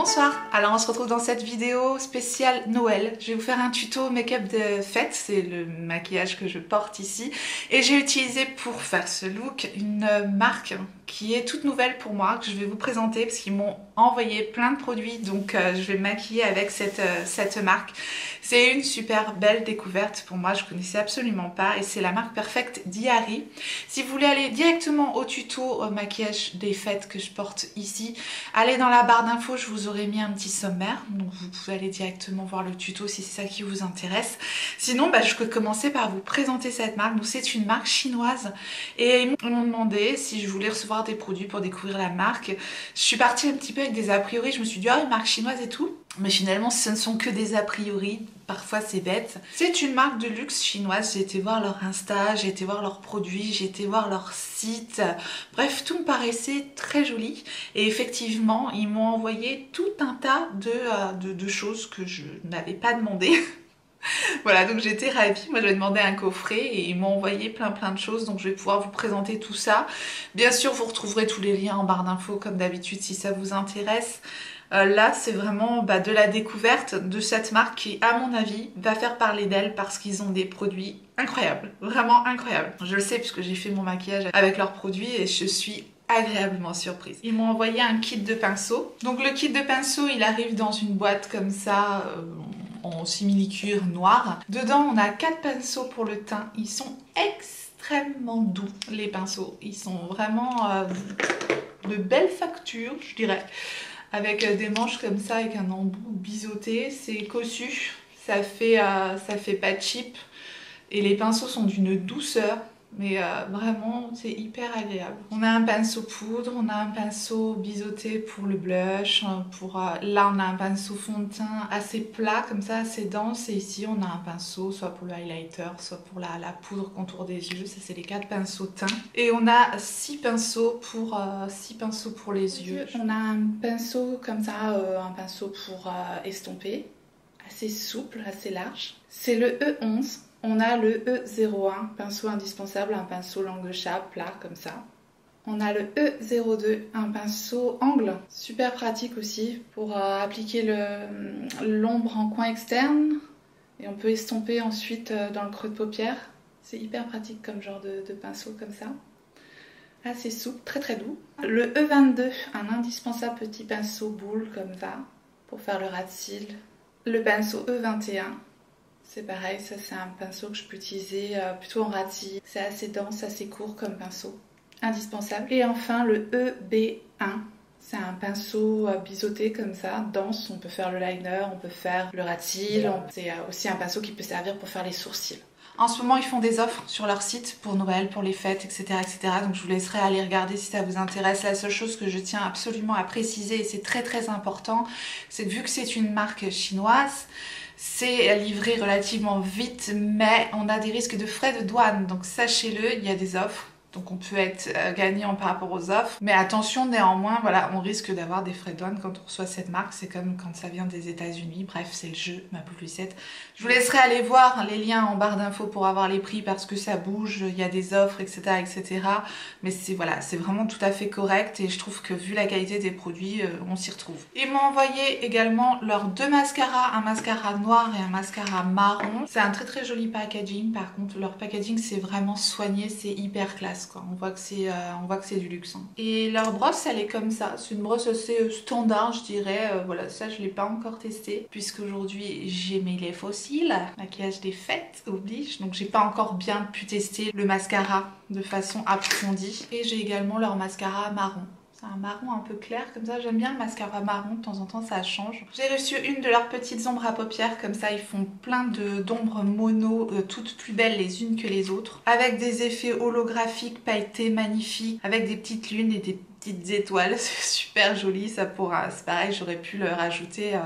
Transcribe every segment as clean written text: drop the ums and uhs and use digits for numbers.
Bonsoir, alors on se retrouve dans cette vidéo spéciale Noël. Je vais vous faire un tuto make-up de fête, c'est le maquillage que je porte ici. Et j'ai utilisé pour faire ce look une marque qui est toute nouvelle pour moi, que je vais vous présenter parce qu'ils m'ont envoyé plein de produits, donc je vais me maquiller avec cette marque. C'est une super belle découverte pour moi, je connaissais absolument pas, et c'est la marque Perfect Diary. Si vous voulez aller directement au tuto au maquillage des fêtes que je porte ici, allez dans la barre d'infos, je vous aurai mis un petit sommaire, donc vous pouvez aller directement voir le tuto si c'est ça qui vous intéresse. Sinon, je peux commencer par vous présenter cette marque. Donc c'est une marque chinoise et ils m'ont demandé si je voulais recevoir des produits pour découvrir la marque. Je suis partie un petit peu avec des a priori, je me suis dit une marque chinoise et tout, mais finalement ce ne sont que des a priori, parfois c'est bête. C'est une marque de luxe chinoise, j'ai été voir leur Insta, j'ai été voir leurs produits, j'ai été voir leur site, bref tout me paraissait très joli et effectivement ils m'ont envoyé tout un tas de choses que je n'avais pas demandé. Voilà, donc j'étais ravie. Moi j'avais demandé un coffret et ils m'ont envoyé plein de choses, donc je vais pouvoir vous présenter tout ça. Bien sûr vous retrouverez tous les liens en barre d'infos comme d'habitude si ça vous intéresse. Là c'est vraiment de la découverte de cette marque qui à mon avis va faire parler d'elle parce qu'ils ont des produits incroyables, vraiment incroyables. Je le sais puisque j'ai fait mon maquillage avec leurs produits et je suis agréablement surprise. Ils m'ont envoyé un kit de pinceaux. Donc le kit de pinceaux il arrive dans une boîte comme ça en simili-cuir noir. Dedans on a 4 pinceaux pour le teint, ils sont extrêmement doux les pinceaux, ils sont vraiment de belle facture je dirais, avec des manches comme ça avec un embout biseauté, c'est cossu, ça fait pas cheap et les pinceaux sont d'une douceur. Mais vraiment c'est hyper agréable. On a un pinceau poudre, on a un pinceau biseauté pour le blush, là on a un pinceau fond de teint assez plat comme ça, assez dense, et ici on a un pinceau soit pour le highlighter, soit pour la poudre contour des yeux. Ça c'est les 4 pinceaux teint. Et on a 6 pinceaux pour les yeux. On a un pinceau comme ça, un pinceau pour estomper, assez souple, assez large. C'est le E11. On a le E01, pinceau indispensable, un pinceau langue de chat, plat comme ça. On a le E02, un pinceau angle, super pratique aussi pour appliquer l'ombre en coin externe. Et on peut estomper ensuite dans le creux de paupière. C'est hyper pratique comme genre de pinceau comme ça. Assez souple, très doux. Le E22, un indispensable petit pinceau boule comme ça, pour faire le ras de cils. Le pinceau E21. C'est pareil, ça c'est un pinceau que je peux utiliser plutôt en ras de cils. C'est assez dense, assez court comme pinceau. Indispensable. Et enfin le EB1. C'est un pinceau biseauté comme ça, dense. On peut faire le liner, on peut faire le ras de cils. C'est aussi un pinceau qui peut servir pour faire les sourcils. En ce moment, ils font des offres sur leur site pour Noël, pour les fêtes, etc., etc. Donc je vous laisserai aller regarder si ça vous intéresse. La seule chose que je tiens absolument à préciser, et c'est très important, c'est que vu que c'est une marque chinoise, c'est livré relativement vite, mais on a des risques de frais de douane. Donc sachez-le, il y a des offres. Donc on peut être gagnant par rapport aux offres. Mais attention néanmoins, voilà, on risque d'avoir des frais de douane quand on reçoit cette marque. C'est comme quand ça vient des États-Unis. Bref, c'est le jeu, ma pauvre Lucette. Je vous laisserai aller voir les liens en barre d'infos pour avoir les prix parce que ça bouge, il y a des offres, etc. etc. Mais c'est vraiment tout à fait correct et je trouve que vu la qualité des produits, on s'y retrouve. Ils m'ont envoyé également leurs 2 mascaras, un mascara noir et un mascara marron. C'est un très joli packaging. Par contre, leur packaging c'est vraiment soigné, c'est hyper classe. On voit que c'est du luxe. Et leur brosse elle est comme ça, c'est une brosse assez standard je dirais, voilà, ça je l'ai pas encore testé puisqu'aujourd'hui j'ai mes lèvres fossiles, maquillage des fêtes oblige, donc j'ai pas encore bien pu tester le mascara de façon approfondie. Et j'ai également leur mascara marron. Un marron un peu clair comme ça, j'aime bien le mascara marron, de temps en temps ça change. J'ai reçu une de leurs petites ombres à paupières comme ça, ils font plein d'ombres mono, toutes plus belles les unes que les autres, avec des effets holographiques pailletés magnifiques, avec des petites lunes et des petites étoiles, c'est super joli. Ça pourra, c'est pareil, j'aurais pu le rajouter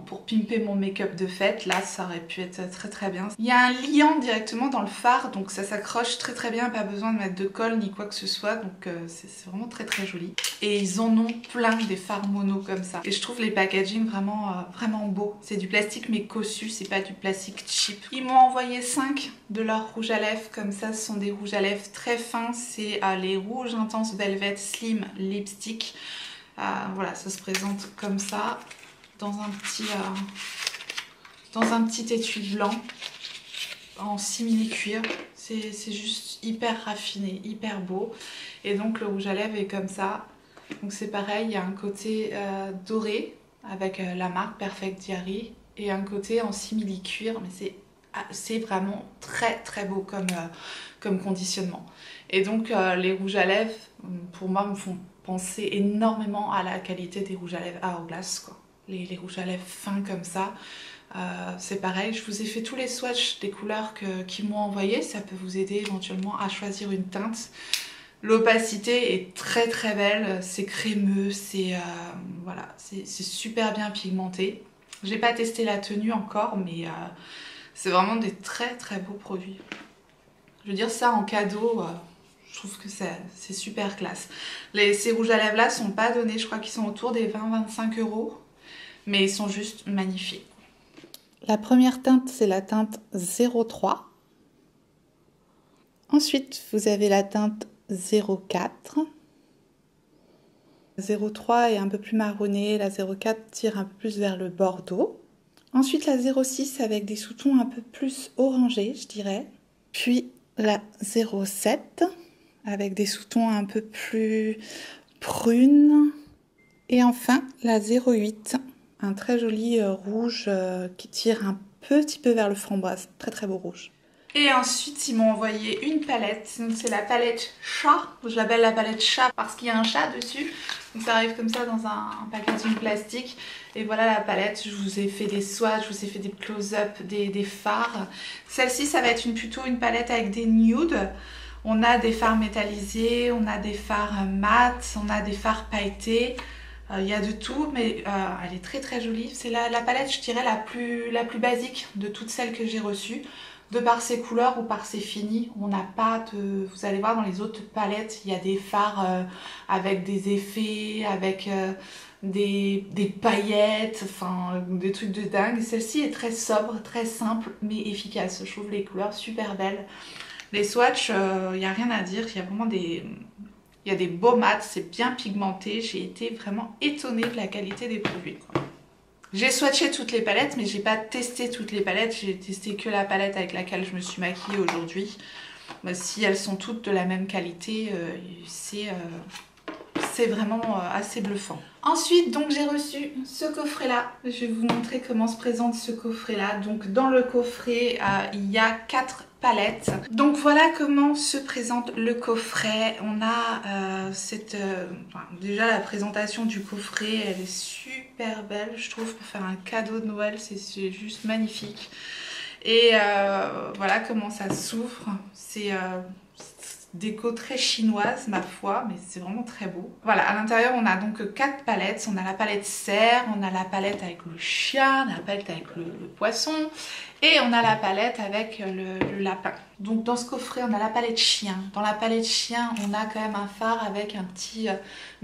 pour pimper mon make-up de fête, là ça aurait pu être très bien. Il y a un liant directement dans le fard, donc ça s'accroche très bien, pas besoin de mettre de colle ni quoi que ce soit, donc c'est vraiment très joli. Et ils en ont plein des fards mono comme ça. Et je trouve les packaging vraiment beaux. C'est du plastique mais cossu, c'est pas du plastique cheap. Ils m'ont envoyé 5 de leurs rouges à lèvres comme ça, ce sont des rouges à lèvres très fins, c'est les rouges intenses Velvet Slim Lipstick. Voilà, ça se présente comme ça, dans un petit étui blanc, en simili-cuir. C'est juste hyper raffiné, hyper beau. Et donc le rouge à lèvres est comme ça. Donc c'est pareil, il y a un côté doré avec la marque Perfect Diary et un côté en simili-cuir, mais c'est vraiment très très beau comme conditionnement. Et donc les rouges à lèvres, pour moi, me font penser énormément à la qualité des rouges à lèvres Hourglass, quoi. Les rouges à lèvres fins comme ça. C'est pareil, je vous ai fait tous les swatchs des couleurs qu'ils m'ont envoyé. Ça peut vous aider éventuellement à choisir une teinte. L'opacité est très très belle, c'est crémeux, voilà, c'est super bien pigmenté. J'ai pas testé la tenue encore, mais c'est vraiment des très très beaux produits. Je veux dire, ça en cadeau, je trouve que c'est super classe. Ces rouges à lèvres là sont pas donnés, je crois qu'ils sont autour des 20-25 €, mais ils sont juste magnifiques. La première teinte, c'est la teinte 03. Ensuite, vous avez la teinte 04. 03 est un peu plus marronné, la 04 tire un peu plus vers le bordeaux. Ensuite la 06 avec des sous-tons un peu plus orangés, je dirais. Puis la 07 avec des sous-tons un peu plus prunes. Et enfin la 08, un très joli rouge qui tire un petit peu vers le framboise, très très beau rouge. Et ensuite, ils m'ont envoyé une palette. C'est la palette chat. Je l'appelle la palette chat parce qu'il y a un chat dessus. Donc ça arrive comme ça dans un packaging plastique. Et voilà la palette. Je vous ai fait des swatchs, je vous ai fait des close-up, des fards. Celle-ci, ça va être plutôt une palette avec des nudes. On a des fards métallisés, on a des fards mat, on a des fards pailletés. Il y a de tout, mais elle est très très jolie. C'est la palette, je dirais, la plus basique de toutes celles que j'ai reçues. De par ses couleurs ou par ses finis, on n'a pas de... Vous allez voir dans les autres palettes, il y a des fards avec des effets, avec des paillettes, enfin des trucs de dingue. Celle-ci est très sobre, très simple, mais efficace. Je trouve les couleurs super belles. Les swatchs, il n'y a rien à dire, il y a vraiment des... Il y a des beaux mats, c'est bien pigmenté. J'ai été vraiment étonnée de la qualité des produits, quoi. J'ai swatché toutes les palettes, mais j'ai pas testé toutes les palettes. J'ai testé que la palette avec laquelle je me suis maquillée aujourd'hui. Si elles sont toutes de la même qualité, c'est vraiment assez bluffant. Ensuite, donc j'ai reçu ce coffret-là. Je vais vous montrer comment se présente ce coffret-là. Donc dans le coffret, il y a 4 palettes. Donc voilà comment se présente le coffret. On a déjà la présentation du coffret, elle est super belle, je trouve, pour faire un cadeau de Noël, c'est juste magnifique. Et voilà comment ça s'ouvre. C'est déco très chinoise, ma foi, mais c'est vraiment très beau. Voilà, à l'intérieur on a donc 4 palettes. On a la palette cerf, on a la palette avec le chien, la palette avec le poisson, et on a la palette avec le lapin. Donc dans ce coffret on a la palette chien. Dans la palette chien on a quand même un fard avec une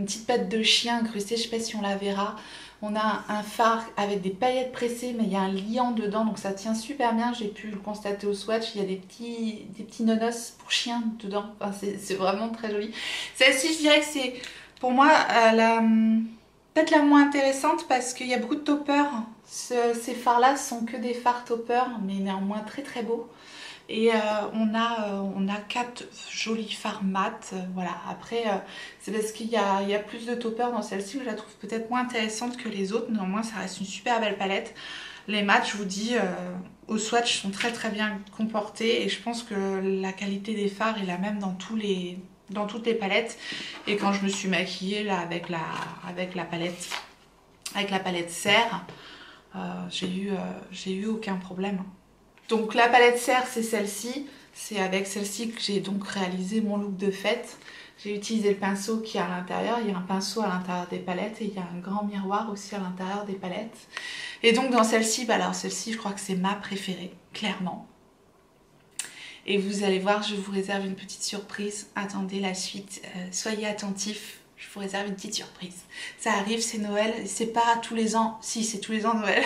petite patte de chien incrustée, je sais pas si on la verra. On a un fard avec des paillettes pressées, mais il y a un liant dedans, donc ça tient super bien. J'ai pu le constater au swatch, il y a des petits nonos pour chiens dedans. Enfin, c'est vraiment très joli. Celle-ci, je dirais que c'est pour moi peut-être la moins intéressante parce qu'il y a beaucoup de toppers. Ces fards-là sont que des fards toppers, mais néanmoins très très beaux. Et on a 4 jolis fards mat. Voilà. Après, c'est parce qu'il y a plus de toppers dans celle-ci, où je la trouve peut-être moins intéressante que les autres. Néanmoins, ça reste une super belle palette. Les mats, je vous dis, au swatch sont très très bien comportés. Et je pense que la qualité des fards est la même dans toutes les palettes. Et quand je me suis maquillée là avec la palette cerf, j'ai eu aucun problème. Donc la palette cerf, c'est celle-ci. C'est avec celle-ci que j'ai donc réalisé mon look de fête. J'ai utilisé le pinceau qui est à l'intérieur. Il y a un pinceau à l'intérieur des palettes et il y a un grand miroir aussi à l'intérieur des palettes. Et donc dans celle-ci, alors celle-ci, je crois que c'est ma préférée, clairement. Et vous allez voir, je vous réserve une petite surprise. Attendez la suite, soyez attentifs. Je vous réserve une petite surprise. Ça arrive, c'est Noël. C'est pas tous les ans. Si, c'est tous les ans Noël.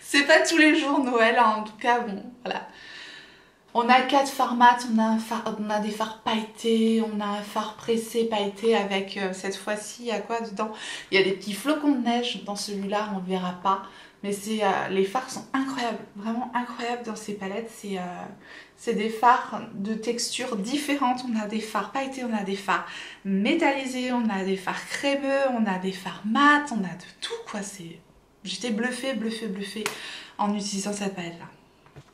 C'est pas tous les jours Noël, hein. En tout cas, bon, voilà. On a 4 fards mat, on a des fards pailletés, on a un fard pressé pailleté avec cette fois-ci, il y a quoi dedans? Il y a des petits flocons de neige dans celui-là, on ne verra pas. Mais les fards sont incroyables, vraiment incroyables dans ces palettes. C'est des fards de textures différentes. On a des fards pailletés, on a des fards métallisés, on a des fards crémeux, on a des fards mat, on a de tout quoi. J'étais bluffée en utilisant cette palette-là.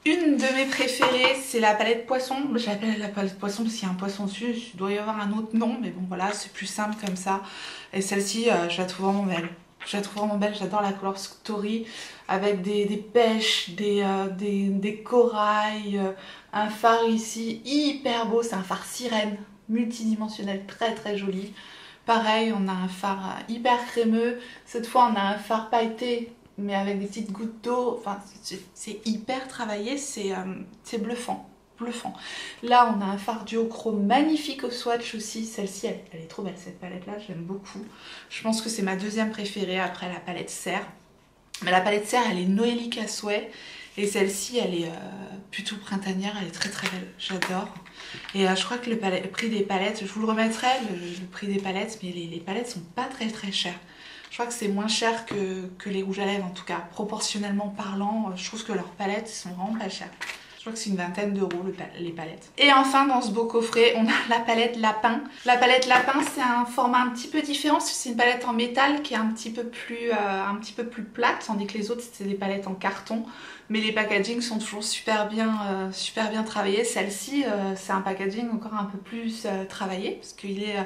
Une de mes préférées, c'est la palette poisson. J'appelle la palette poisson parce qu'il y a un poisson dessus. Il doit y avoir un autre nom, mais bon voilà, c'est plus simple comme ça. Et celle-ci, je la trouve vraiment belle. Je la trouve vraiment belle, j'adore la couleur Story avec des pêches, des corails, un phare ici hyper beau, c'est un phare sirène multidimensionnel très joli. Pareil, on a un phare hyper crémeux, cette fois on a un phare pailleté mais avec des petites gouttes d'eau, enfin c'est hyper travaillé, c'est bluffant. Là on a un fard duochrome magnifique au swatch aussi, celle-ci elle est trop belle cette palette là, j'aime beaucoup. Je pense que c'est ma deuxième préférée après la palette serre. Mais la palette serre elle est noélique à souhait et celle-ci elle est plutôt printanière, elle est très belle, j'adore. Et je crois que le prix des palettes, je vous le remettrai le prix des palettes, mais les palettes sont pas très chères. Je crois que c'est moins cher que les rouges à lèvres en tout cas, proportionnellement parlant, je trouve que leurs palettes sont vraiment pas chères. Je crois que c'est une vingtaine d'euros les palettes. Et enfin dans ce beau coffret, on a la palette Lapin. La palette Lapin c'est un format un petit peu différent, c'est une palette en métal qui est un petit peu plus plate, tandis que les autres c'était des palettes en carton. Mais les packagings sont toujours super bien travaillés. Celle-ci c'est un packaging encore un peu plus travaillé parce qu'il est...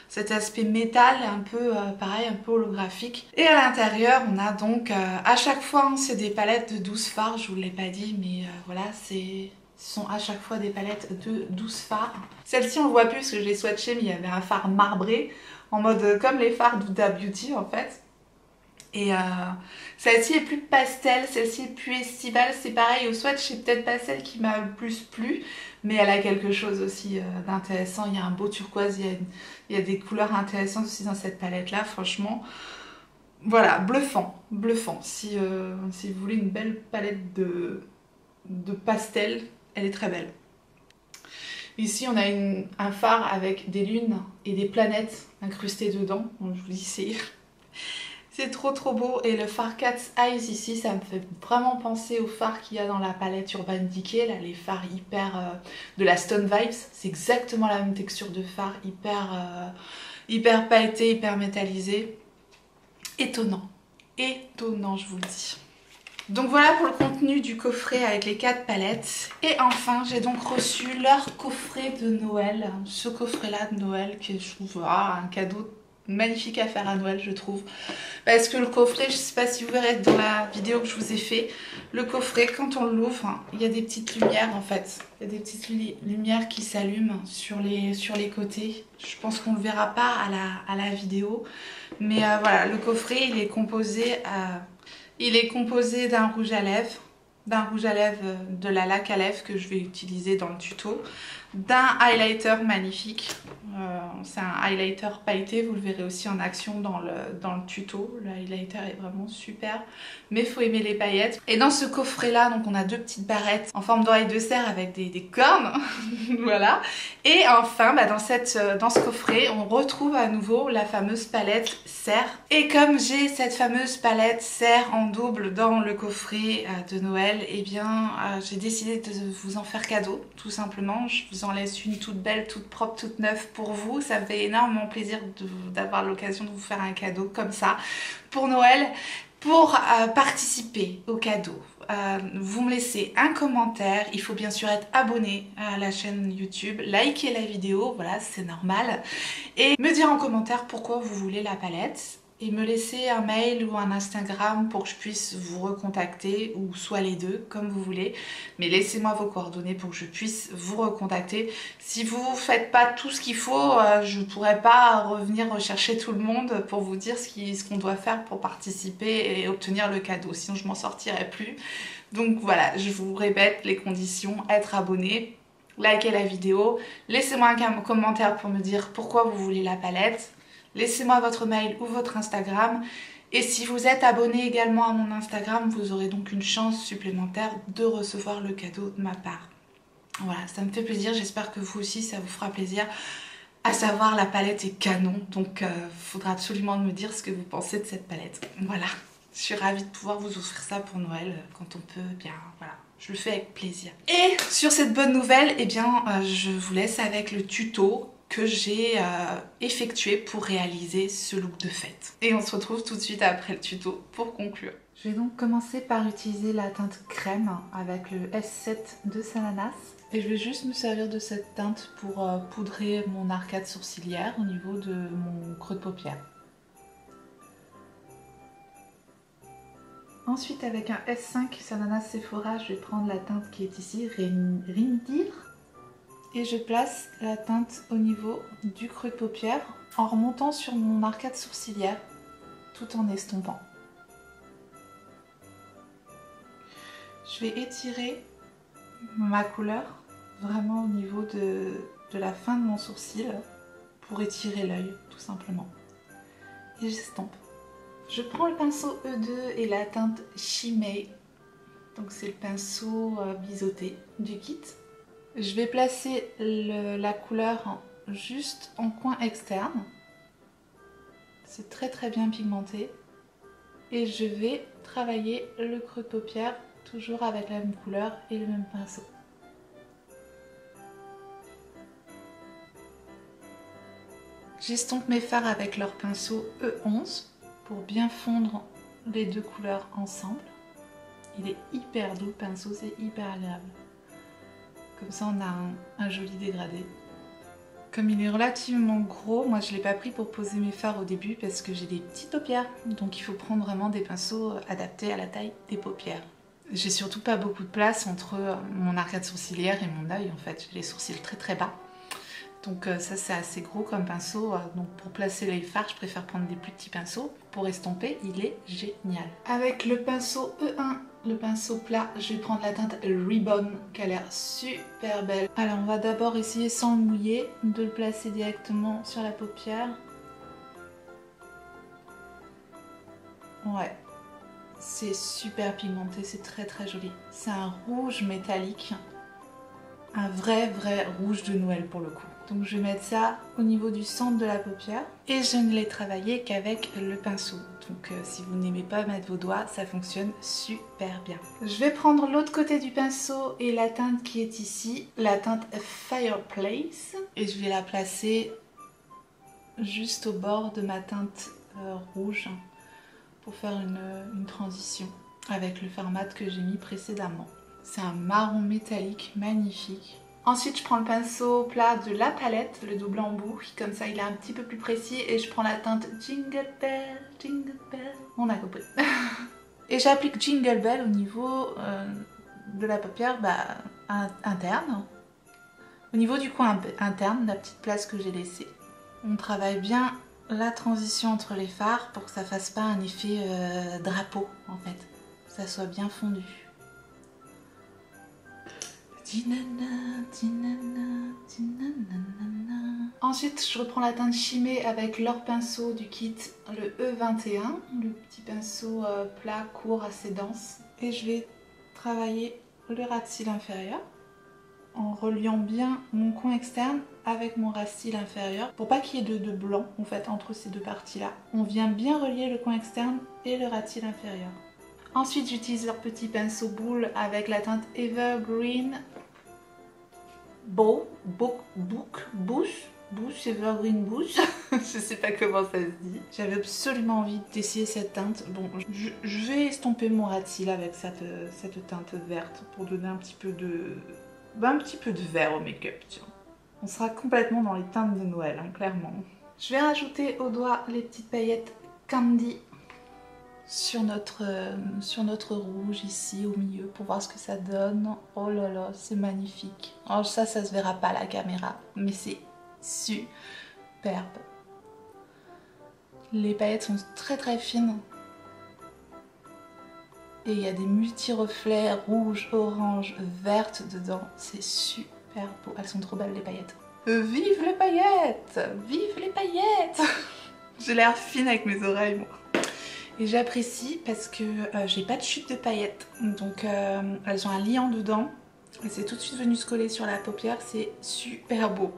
cet aspect métal un peu pareil, un peu holographique. Et à l'intérieur on a donc à chaque fois hein, c'est des palettes de 12 fards, je vous l'ai pas dit mais voilà ce sont à chaque fois des palettes de 12 fards. Celle-ci on le voit plus parce que je l'ai swatché mais il y avait un fard marbré en mode comme les fards d'Huda Beauty en fait. Et celle-ci est plus pastel, celle-ci est plus estivale, c'est pareil, au swatch c'est peut-être pas celle qui m'a le plus plu, mais elle a quelque chose aussi d'intéressant, il y a un beau turquoise, il y a des couleurs intéressantes aussi dans cette palette là, franchement, voilà, bluffant. Si vous voulez une belle palette de pastel, elle est très belle. Ici on a un phare avec des lunes et des planètes incrustées dedans, donc je vous dis c'est trop beau. Et le fard Cat's Eyes ici, ça me fait vraiment penser au phare qu'il y a dans la palette Urban Decay, là, les fards hyper de la Stone Vibes. C'est exactement la même texture de fard, hyper pailleté, hyper métallisé. Étonnant, je vous le dis. Donc voilà pour le contenu du coffret avec les 4 palettes. Et enfin, j'ai donc reçu leur coffret de Noël. Ce coffret-là de Noël que je trouve un cadeau magnifique à faire à Noël je trouve, parce que le coffret, je sais pas si vous verrez dans la vidéo que je vous ai fait, le coffret quand on l'ouvre il y a des petites lumières en fait, il y a des petites lumières qui s'allument sur les côtés. Je pense qu'on le verra pas à la vidéo, mais voilà, le coffret il est composé d'un rouge à lèvres, de la laque à lèvres que je vais utiliser dans le tuto, d'un highlighter magnifique, c'est un highlighter pailleté, vous le verrez aussi en action dans le tuto, le highlighter est vraiment super, mais il faut aimer les paillettes. Et dans ce coffret là, donc on a 2 petites barrettes en forme d'oreille de cerf avec des cornes, voilà. Et enfin dans ce coffret on retrouve à nouveau la fameuse palette cerf. Et comme j'ai cette fameuse palette cerf en double dans le coffret de Noël, et bien j'ai décidé de vous en faire cadeau tout simplement. Je vous en laisse une toute belle, toute propre, toute neuve pour vous. Ça me fait énormément plaisir d'avoir l'occasion de vous faire un cadeau comme ça pour Noël. Pour participer au cadeau, vous me laissez un commentaire, il faut bien sûr être abonné à la chaîne YouTube, liker la vidéo, voilà c'est normal, et me dire en commentaire pourquoi vous voulez la palette. Et me laisser un mail ou un Instagram pour que je puisse vous recontacter, ou soit les deux, comme vous voulez. Mais laissez-moi vos coordonnées pour que je puisse vous recontacter. Si vous ne faites pas tout ce qu'il faut, je ne pourrai pas revenir rechercher tout le monde pour vous dire ce qu'on doit faire pour participer et obtenir le cadeau. Sinon je m'en sortirai plus. Donc voilà, je vous répète les conditions, être abonné, liker la vidéo, laissez-moi un commentaire pour me dire pourquoi vous voulez la palette. Laissez-moi votre mail ou votre Instagram. Et si vous êtes abonné également à mon Instagram, vous aurez donc une chance supplémentaire de recevoir le cadeau de ma part. Voilà, ça me fait plaisir, j'espère que vous aussi ça vous fera plaisir. À savoir, la palette est canon, donc faudra absolument me dire ce que vous pensez de cette palette. Voilà, je suis ravie de pouvoir vous offrir ça pour Noël, quand on peut, bien voilà, je le fais avec plaisir. Et sur cette bonne nouvelle, eh bien, je vous laisse avec le tuto que j'ai effectué pour réaliser ce look de fête. Et on se retrouve tout de suite après le tuto pour conclure. Je vais donc commencer par utiliser la teinte crème avec le S7 de Salanas. Et je vais juste me servir de cette teinte pour poudrer mon arcade sourcilière au niveau de mon creux de paupière. Ensuite, avec un S5 Salanas Sephora, je vais prendre la teinte qui est ici, Rindir. Et je place la teinte au niveau du creux de paupière en remontant sur mon arcade sourcilière tout en estompant. Je vais étirer ma couleur vraiment au niveau de la fin de mon sourcil pour étirer l'œil tout simplement. Et j'estompe. Je prends le pinceau E2 et la teinte Shimei. Donc c'est le pinceau biseauté du kit. Je vais placer la couleur juste en coin externe. C'est très bien pigmenté. Et je vais travailler le creux de paupière toujours avec la même couleur et le même pinceau. J'estompe mes fards avec leur pinceau E11 pour bien fondre les deux couleurs ensemble. Il est hyper doux le pinceau, c'est hyper agréable. Comme ça on a un joli dégradé. Comme il est relativement gros, moi je ne l'ai pas pris pour poser mes fards au début parce que j'ai des petites paupières. Donc il faut prendre vraiment des pinceaux adaptés à la taille des paupières. J'ai surtout pas beaucoup de place entre mon arcade sourcilière et mon œil en fait. J'ai les sourcils très bas. Donc ça c'est assez gros comme pinceau. Donc pour placer les fards, je préfère prendre des plus petits pinceaux. Pour estomper, il est génial. Avec le pinceau E1, le pinceau plat, je vais prendre la teinte Ribbon qui a l'air super belle. Alors on va d'abord essayer sans le mouiller de le placer directement sur la paupière. Ouais, c'est super pigmenté, c'est très joli. C'est un rouge métallique. Un vrai rouge de Noël pour le coup. Donc je vais mettre ça au niveau du centre de la paupière. Et je ne l'ai travaillé qu'avec le pinceau. Donc si vous n'aimez pas mettre vos doigts, ça fonctionne super bien. Je vais prendre l'autre côté du pinceau et la teinte qui est ici, la teinte Fireplace. Et je vais la placer juste au bord de ma teinte rouge pour faire une transition avec le fard mat que j'ai mis précédemment. C'est un marron métallique magnifique. Ensuite, je prends le pinceau plat de la palette, le double embout, comme ça il est un petit peu plus précis. Et je prends la teinte Jingle Bell, Jingle Bell. On a compris. Et j'applique Jingle Bell au niveau de la paupière interne. Au niveau du coin interne, la petite place que j'ai laissée. On travaille bien la transition entre les fards pour que ça fasse pas un effet drapeau en fait. Que ça soit bien fondu. Ensuite, je reprends la teinte Chimay avec leur pinceau du kit, le E21, le petit pinceau plat, court, assez dense. Et je vais travailler le ras de cils inférieur en reliant bien mon coin externe avec mon ras de cils inférieur pour pas qu'il y ait de blanc en fait entre ces deux parties là. On vient bien relier le coin externe et le ras de cils inférieur. Ensuite, j'utilise leur petit pinceau boule avec la teinte Evergreen Bush, Evergreen Bush. Je sais pas comment ça se dit. J'avais absolument envie d'essayer cette teinte. Bon, je vais estomper mon ras de cils avec cette teinte verte pour donner un petit peu de vert au make-up. On sera complètement dans les teintes de Noël, hein, clairement. Je vais rajouter au doigt les petites paillettes Candy sur notre rouge ici au milieu pour voir ce que ça donne. Oh là là, c'est magnifique. Oh, ça se verra pas à la caméra, mais c'est superbe. Les paillettes sont très fines. Et il y a des multi-reflets rouge, orange, verte dedans. C'est super beau. Elles sont trop belles les paillettes. Vive les paillettes! Vive les paillettes! J'ai l'air fine avec mes oreilles, moi. Et j'apprécie parce que j'ai pas de chute de paillettes. Donc elles ont un liant dedans. Et c'est tout de suite venu se coller sur la paupière, c'est super beau.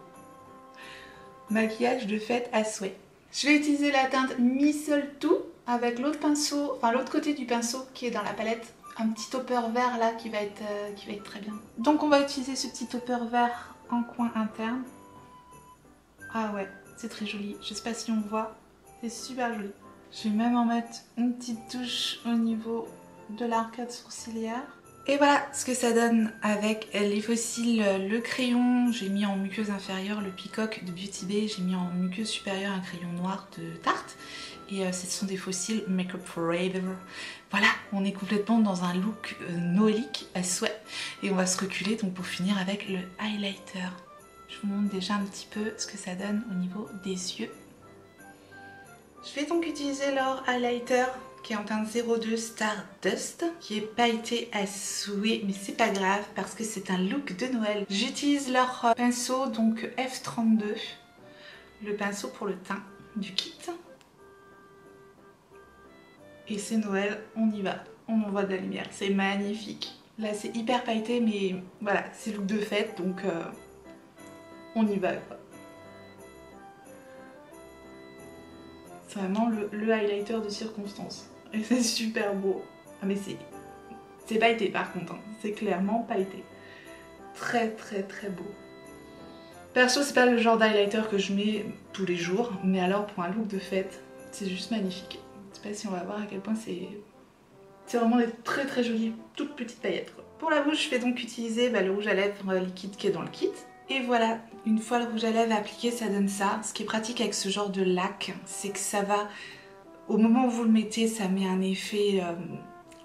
Maquillage de fête à souhait. Je vais utiliser la teinte Mistletoe avec l'autre pinceau, enfin l'autre côté du pinceau qui est dans la palette. Un petit topper vert là qui va être très bien. Donc on va utiliser ce petit topper vert en coin interne. Ah ouais, c'est très joli. Je sais pas si on voit, c'est super joli. Je vais même en mettre une petite touche au niveau de l'arcade sourcilière. Et voilà ce que ça donne avec les fossiles, le crayon, j'ai mis en muqueuse inférieure le Peacock de Beauty Bay, j'ai mis en muqueuse supérieure un crayon noir de Tarte. Et ce sont des fossiles Make Up Forever. Voilà, on est complètement dans un look noëlique à souhait. Et on va se reculer donc pour finir avec le highlighter. Je vous montre déjà un petit peu ce que ça donne au niveau des yeux. Je vais donc utiliser leur highlighter qui est en teinte 02 Stardust, qui est pailleté à souhait, mais c'est pas grave parce que c'est un look de Noël. J'utilise leur pinceau, donc F32, le pinceau pour le teint du kit. Et c'est Noël, on y va, on envoie de la lumière, c'est magnifique. Là c'est hyper pailleté, mais voilà, c'est look de fête, donc on y va quoi. C'est vraiment le highlighter de circonstance. Et c'est super beau. Ah mais c'est pailleté par contre, hein. C'est clairement pailleté. Très très très beau. Perso c'est pas le genre d'highlighter que je mets tous les jours, mais alors pour un look de fête, c'est juste magnifique. Je sais pas si on va voir à quel point c'est vraiment des très très jolies toutes petites paillettes quoi. Pour la bouche je vais donc utiliser le rouge à lèvres liquide qui est dans le kit. Et voilà, une fois le rouge à lèvres appliqué, ça donne ça. Ce qui est pratique avec ce genre de lac, c'est que ça va, au moment où vous le mettez, ça met un effet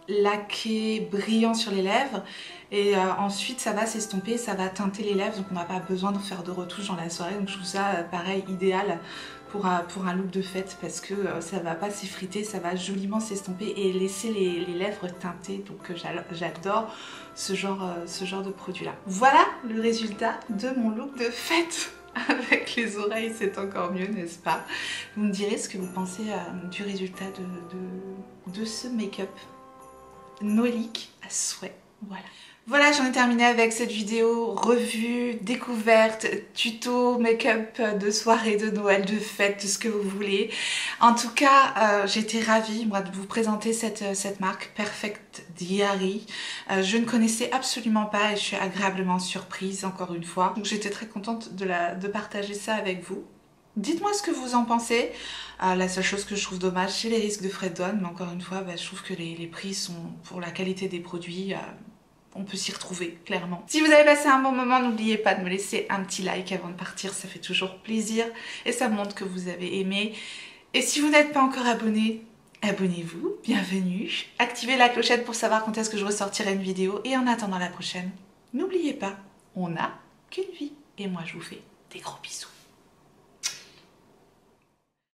laqué, brillant sur les lèvres. Et ensuite, ça va s'estomper, ça va teinter les lèvres, donc on n'a pas besoin de faire de retouche dans la soirée. Donc je trouve ça, pareil, idéal pour un look de fête parce que ça va pas s'effriter, ça va joliment s'estomper et laisser les lèvres teintées. Donc j'adore ce genre de produit là. Voilà le résultat de mon look de fête. Avec les oreilles c'est encore mieux, n'est-ce pas? Vous me direz ce que vous pensez du résultat de ce make-up noëlique à souhait. Voilà. Voilà, j'en ai terminé avec cette vidéo revue, découverte, tuto, make-up de soirée, de Noël, de fête, de ce que vous voulez. En tout cas, j'étais ravie moi, de vous présenter cette marque Perfect Diary. Je ne connaissais absolument pas et je suis agréablement surprise encore une fois. Donc j'étais très contente de partager ça avec vous. Dites-moi ce que vous en pensez. La seule chose que je trouve dommage, c'est les risques de frais de douane, mais encore une fois, je trouve que les prix sont, pour la qualité des produits, on peut s'y retrouver, clairement. Si vous avez passé un bon moment, n'oubliez pas de me laisser un petit like avant de partir, ça fait toujours plaisir et ça montre que vous avez aimé. Et si vous n'êtes pas encore abonné, abonnez-vous, bienvenue. Activez la clochette pour savoir quand est-ce que je ressortirai une vidéo. Et en attendant la prochaine, n'oubliez pas, on n'a qu'une vie. Et moi, je vous fais des gros bisous.